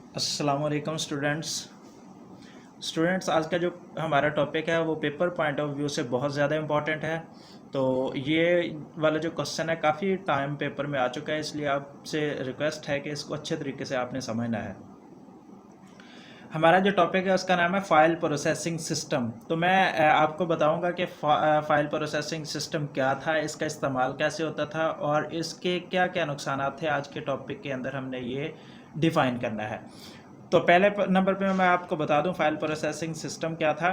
अस्सलाम वालेकुम स्टूडेंट्स आज का जो हमारा टॉपिक है वो पेपर पॉइंट ऑफ व्यू से बहुत ज़्यादा इम्पॉर्टेंट है। तो ये वाला जो क्वेश्चन है काफ़ी टाइम पेपर में आ चुका है, इसलिए आपसे रिक्वेस्ट है कि इसको अच्छे तरीके से आपने समझना है। हमारा जो टॉपिक है उसका नाम है फाइल प्रोसेसिंग सिस्टम। तो मैं आपको बताऊंगा कि फाइल प्रोसेसिंग सिस्टम क्या था, इसका इस्तेमाल कैसे होता था और इसके क्या क्या नुकसान थे। आज के टॉपिक के अंदर हमने ये डिफ़ाइन करना है। तो पहले नंबर पे मैं आपको बता दूं फाइल प्रोसेसिंग सिस्टम क्या था।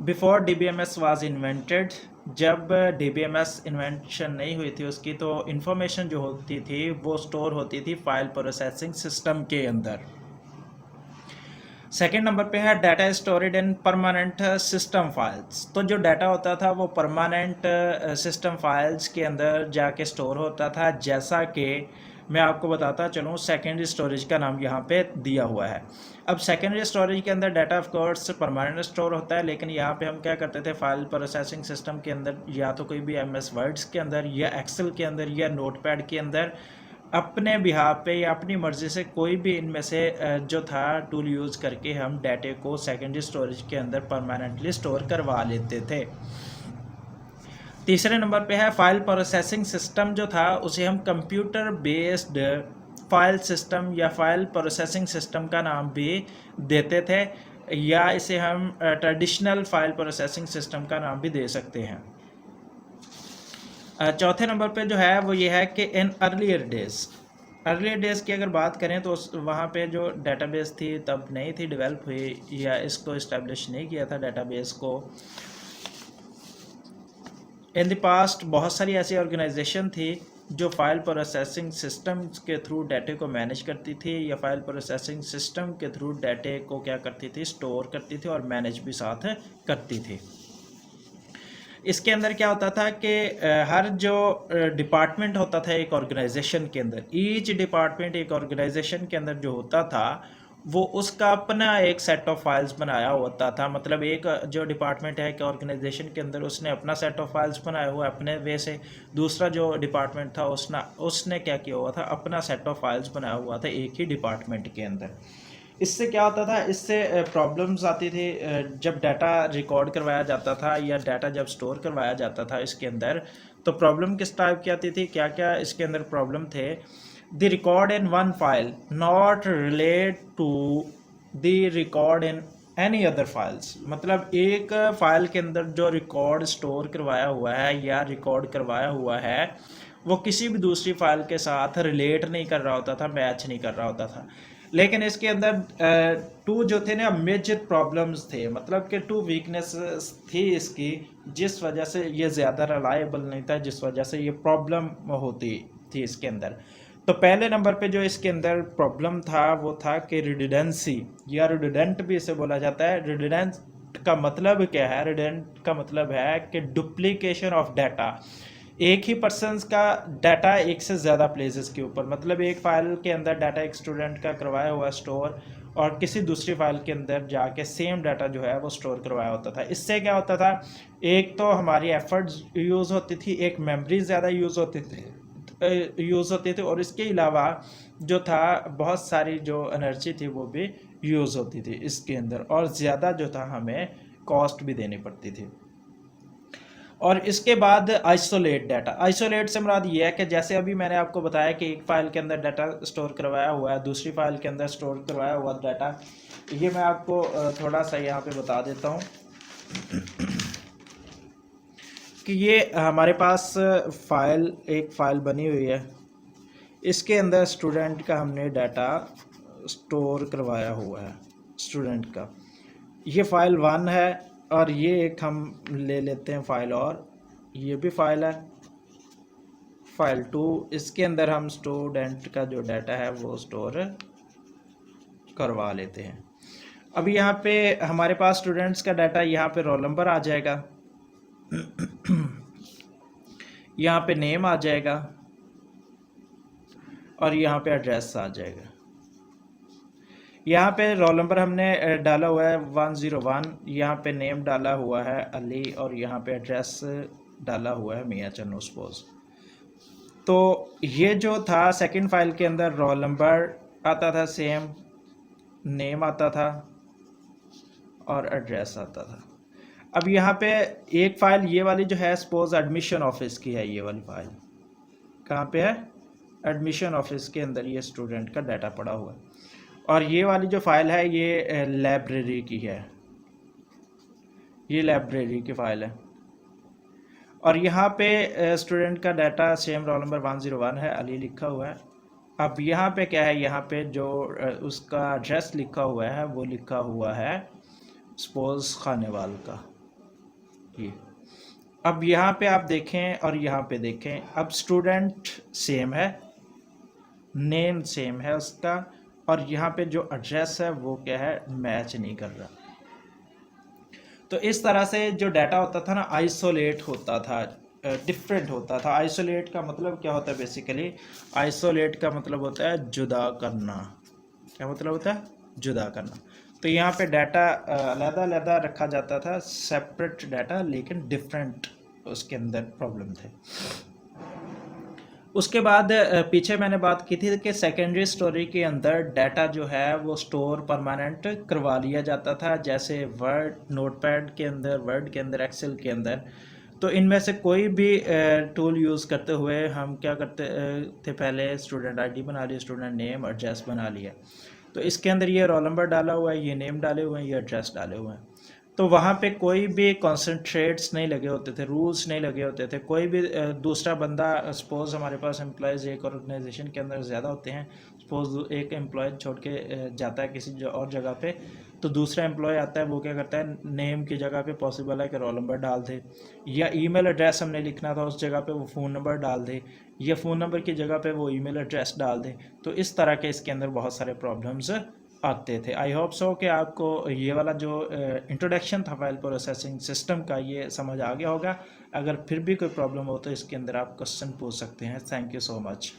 बिफोर डीबीएमएस वाज इन्वेंटेड, जब डीबीएमएस इन्वेंशन नहीं हुई थी उसकी, तो इंफॉर्मेशन जो होती थी वो स्टोर होती थी फाइल प्रोसेसिंग सिस्टम के अंदर। सेकेंड नंबर पे है डाटा स्टोरेड इन परमानेंट सिस्टम फाइल्स। तो जो डाटा होता था वो परमानेंट सिस्टम फाइल्स के अंदर जाके स्टोर होता था। जैसा कि मैं आपको बताता चलूँ, सेकेंडरी स्टोरेज का नाम यहाँ पे दिया हुआ है। अब सेकेंडरी स्टोरेज के अंदर data of course permanent store होता है, लेकिन यहाँ पे हम क्या करते थे, फाइल प्रोसेसिंग सिस्टम के अंदर या तो कोई भी एमएस वर्ड्स के अंदर या एक्सेल के अंदर या नोटपैड के अंदर अपने बिहाफ पे या अपनी मर्ज़ी से कोई भी इनमें से जो था टूल यूज़ करके हम डाटे को सेकेंडरी स्टोरेज के अंदर परमानेंटली स्टोर करवा लेते थे। तीसरे नंबर पे है फाइल प्रोसेसिंग सिस्टम। जो था उसे हम कंप्यूटर बेस्ड फाइल सिस्टम या फाइल प्रोसेसिंग सिस्टम का नाम भी देते थे, या इसे हम ट्रेडिशनल फाइल प्रोसेसिंग सिस्टम का नाम भी दे सकते हैं। चौथे नंबर पे जो है वो ये है कि इन अर्लियर डेज की अगर बात करें तो वहाँ पे जो डेटाबेस थी तब नहीं थी डेवलप हुई, या इसको इस्टेब्लिश नहीं किया था डेटाबेस को। इन द पास्ट बहुत सारी ऐसी ऑर्गेनाइजेशन थी जो फाइल प्रोसेसिंग सिस्टम के थ्रू डाटे को मैनेज करती थी, या फाइल प्रोसेसिंग सिस्टम के थ्रू डाटे को क्या करती थी, स्टोर करती थी और मैनेज भी साथ करती थी। इसके अंदर क्या होता था कि हर जो डिपार्टमेंट होता था एक ऑर्गेनाइजेशन के अंदर, ईच डिपार्टमेंट एक ऑर्गेनाइजेशन के अंदर जो होता था वो उसका अपना एक सेट ऑफ फाइल्स बनाया होता था। मतलब एक जो डिपार्टमेंट है एक ऑर्गेनाइजेशन के अंदर उसने अपना सेट ऑफ फाइल्स बनाया हुआ अपने वे से, दूसरा जो डिपार्टमेंट था उसने क्या किया हुआ था, अपना सेट ऑफ फाइल्स बनाया हुआ था एक ही डिपार्टमेंट के अंदर। इससे क्या होता था, इससे प्रॉब्लम्स आती थी जब डाटा रिकॉर्ड करवाया जाता था या डाटा जब स्टोर करवाया जाता था इसके अंदर। तो प्रॉब्लम किस टाइप की आती थी, क्या क्या इसके अंदर प्रॉब्लम थे। The record in one file not relate to the record in any other files. मतलब एक फाइल के अंदर जो रिकॉर्ड स्टोर करवाया हुआ है या रिकॉर्ड करवाया हुआ है वो किसी भी दूसरी फाइल के साथ रिलेट नहीं कर रहा होता था, मैच नहीं कर रहा होता था। लेकिन इसके अंदर टू जो थे ना मेजर प्रॉब्लम्स थे, मतलब कि टू वीकनेस थी इसकी, जिस वजह से ये ज़्यादा रिलायबल नहीं था, जिस वजह से ये प्रॉब्लम होती थी इसके अंदर। तो पहले नंबर पे जो इसके अंदर प्रॉब्लम था वो था कि रिडंडेंसी, या रिडंडेंट भी इसे बोला जाता है। रिडंडेंट का मतलब क्या है, रिडंडेंट का मतलब है कि डुप्लीकेशन ऑफ डाटा। एक ही पर्सन का डाटा एक से ज़्यादा प्लेसेस के ऊपर, मतलब एक फ़ाइल के अंदर डाटा एक स्टूडेंट का करवाया हुआ स्टोर और किसी दूसरी फाइल के अंदर जाके सेम डाटा जो है वो स्टोर करवाया होता था। इससे क्या होता था, एक तो हमारी एफर्ट्स यूज़ होती थी, एक मेमोरी ज़्यादा यूज़ होती थी और इसके अलावा जो था बहुत सारी जो एनर्जी थी वो भी यूज़ होती थी इसके अंदर, और ज़्यादा जो था हमें कॉस्ट भी देनी पड़ती थी। और इसके बाद आइसोलेट डाटा। आइसोलेट से मुराद ये है कि जैसे अभी मैंने आपको बताया कि एक फ़ाइल के अंदर डाटा स्टोर करवाया हुआ है, दूसरी फाइल के अंदर स्टोर करवाया हुआ डाटा। ये मैं आपको थोड़ा सा यहाँ पे बता देता हूँ कि ये हमारे पास एक फ़ाइल बनी हुई है, इसके अंदर स्टूडेंट का हमने डाटा स्टोर करवाया हुआ है स्टूडेंट का। ये फ़ाइल 1 है और ये एक हम ले लेते हैं फ़ाइल, और ये भी फ़ाइल है फ़ाइल 2। इसके अंदर हम स्टूडेंट का जो डाटा है वो स्टोर करवा लेते हैं। अब यहाँ पे हमारे पास स्टूडेंट्स का डाटा, यहाँ पे रोल नंबर आ जाएगा, यहाँ पे नेम आ जाएगा और यहाँ पे एड्रेस आ जाएगा। यहाँ पे रोल नंबर हमने डाला हुआ है 101, यहाँ पे नेम डाला हुआ है अली और यहाँ पे एड्रेस डाला हुआ है मियाँ चन्नू सपोज। तो ये जो था सेकंड फाइल के अंदर रोल नंबर आता था सेम, नेम आता था और एड्रेस आता था। अब यहाँ पे एक फ़ाइल ये वाली जो है सपोज एडमिशन ऑफिस की है, ये वाली फ़ाइल कहाँ पे है, एडमिशन ऑफिस के अंदर ये स्टूडेंट का डाटा पड़ा हुआ है। और ये वाली जो फ़ाइल है ये लाइब्रेरी की है, ये लाइब्रेरी की फ़ाइल है। और यहाँ पे स्टूडेंट का डाटा सेम रोल नंबर 101 है, अली लिखा हुआ है। अब यहाँ पे क्या है, यहाँ पे जो उसका एड्रेस लिखा हुआ है वो लिखा हुआ है सपोज खानेवाल का ये। अब यहाँ पे आप देखें और यहाँ पे देखें, अब स्टूडेंट सेम है, नेम सेम है उसका, और यहाँ पे जो एड्रेस है वो क्या है, मैच नहीं कर रहा। तो इस तरह से जो डाटा होता था ना, आइसोलेट होता था, डिफरेंट होता था। आइसोलेट का मतलब क्या होता है, बेसिकली आइसोलेट का मतलब होता है जुदा करना। क्या मतलब होता है, जुदा करना। तो यहाँ पे डाटा अलग-अलग रखा जाता था, सेपरेट डाटा, लेकिन डिफरेंट उसके अंदर प्रॉब्लम थे। उसके बाद पीछे मैंने बात की थी कि सेकेंडरी स्टोरी के अंदर डाटा जो है वो स्टोर परमानेंट करवा लिया जाता था, जैसे वर्ड, नोटपैड के अंदर, वर्ड के अंदर, एक्सेल के अंदर। तो इनमें से कोई भी टूल यूज़ करते हुए हम क्या करते थे, पहले स्टूडेंट आईडी बना लिया, स्टूडेंट नेम, एड्रेस बना लिया। तो इसके अंदर ये रोल नंबर डाला हुआ है, ये नेम डाले हुए हैं, ये एड्रेस डाले हुए हैं। तो वहाँ पे कोई भी कॉन्सेंट्रेट्स नहीं लगे होते थे, रूल्स नहीं लगे होते थे। कोई भी दूसरा बंदा, सपोज़ हमारे पास एम्प्लॉयज़ एक ऑर्गेनाइजेशन के अंदर ज़्यादा होते हैं, सपोज़ एक एम्प्लॉय छोड़ के जाता है किसी और जगह पे, तो दूसरा एम्प्लॉय आता है, वो क्या करता है, नेम की जगह पे पॉसिबल है कि रोल नंबर डाल दे, या ईमेल एड्रेस हमने लिखना था उस जगह पे वो फ़ोन नंबर डाल दे, या फ़ोन नंबर की जगह पे वो ईमेल एड्रेस डाल दे। तो इस तरह के इसके अंदर बहुत सारे प्रॉब्लम्स आते थे। आई होप सो कि आपको ये वाला जो इंट्रोडक्शन था फाइल प्रोसेसिंग सिस्टम का, ये समझ आ गया होगा। अगर फिर भी कोई प्रॉब्लम हो तो इसके अंदर आप क्वेश्चन पूछ सकते हैं। Thank you so much.